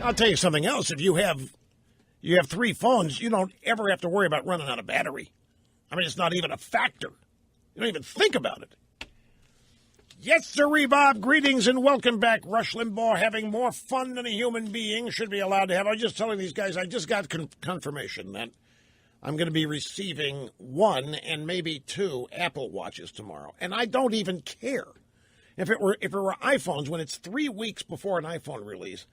I'll tell you something else. If you have three phones, you don't ever have to worry about running out of battery. I mean, it's not even a factor. You don't even think about it. Yes, sirree, Bob. Greetings and welcome back. Rush Limbaugh having more fun than a human being should be allowed to have. I was just telling these guys, I just got confirmation that I'm going to be receiving 1 and maybe 2 Apple Watches tomorrow. And I don't even care. If it were iPhones, when it's 3 weeks before an iPhone release,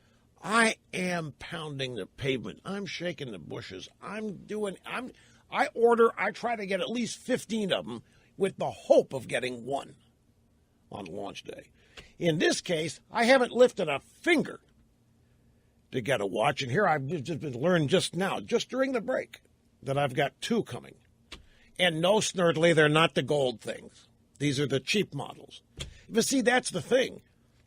I am pounding the pavement. I'm shaking the bushes. I try to get at least 15 of them with the hope of getting 1 on launch day. In this case, I haven't lifted a finger to get a watch, and here I've just been learned just now, just during the break, that I've got 2 coming. And no, Snurdly, they're not the gold things. These are the cheap models. But see, that's the thing.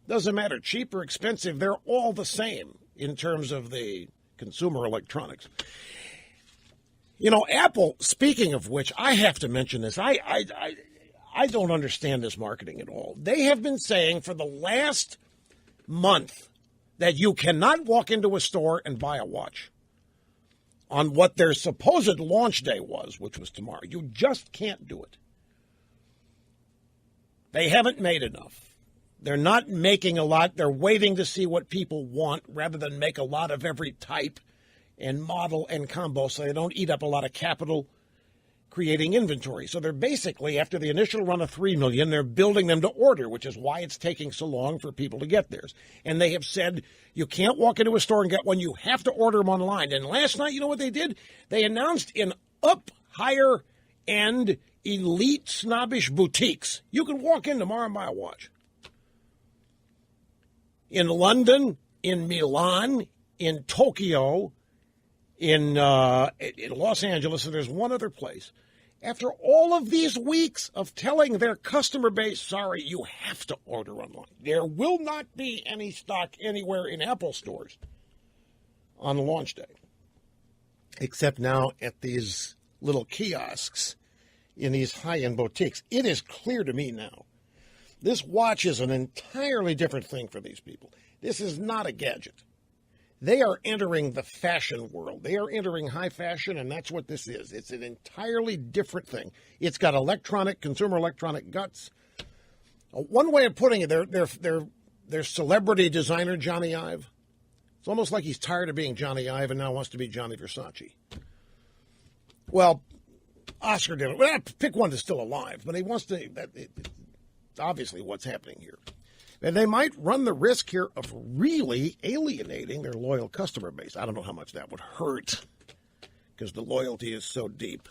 Doesn't matter, cheap or expensive, they're all the same in terms of the consumer electronics. You know, Apple, speaking of which, I have to mention this. I don't understand this marketing at all. They have been saying for the last month that you cannot walk into a store and buy a watch on what their supposed launch day was, which was tomorrow. You just can't do it. They haven't made enough. They're not making a lot. They're waiting to see what people want rather than make a lot of every type and model and combo so they don't eat up a lot of capital creating inventory. So they're basically, after the initial run of 3 million, they're building them to order, which is why it's taking so long for people to get theirs. And they have said you can't walk into a store and get one. You have to order them online. And last night, you know what they did? They announced in higher end, elite, snobbish boutiques, you can walk in tomorrow and buy a watch. In London, in Milan, in Tokyo, in Los Angeles, and there's one other place. After all of these weeks of telling their customer base, sorry, you have to order online. There will not be any stock anywhere in Apple stores on launch day, except now at these little kiosks in these high-end boutiques. It is clear to me now. This watch is an entirely different thing for these people. This is not a gadget. They are entering the fashion world. They are entering high fashion, and that's what this is. It's an entirely different thing. It's got consumer electronic guts. One way of putting it, they're celebrity designer Johnny Ive. It's almost like he's tired of being Johnny Ive and now wants to be Johnny Versace. Well, Oscar did it. Well, pick one that's still alive, but he wants to. It's obviously what's happening here. And they might run the risk here of really alienating their loyal customer base. I don't know how much that would hurt because the loyalty is so deep.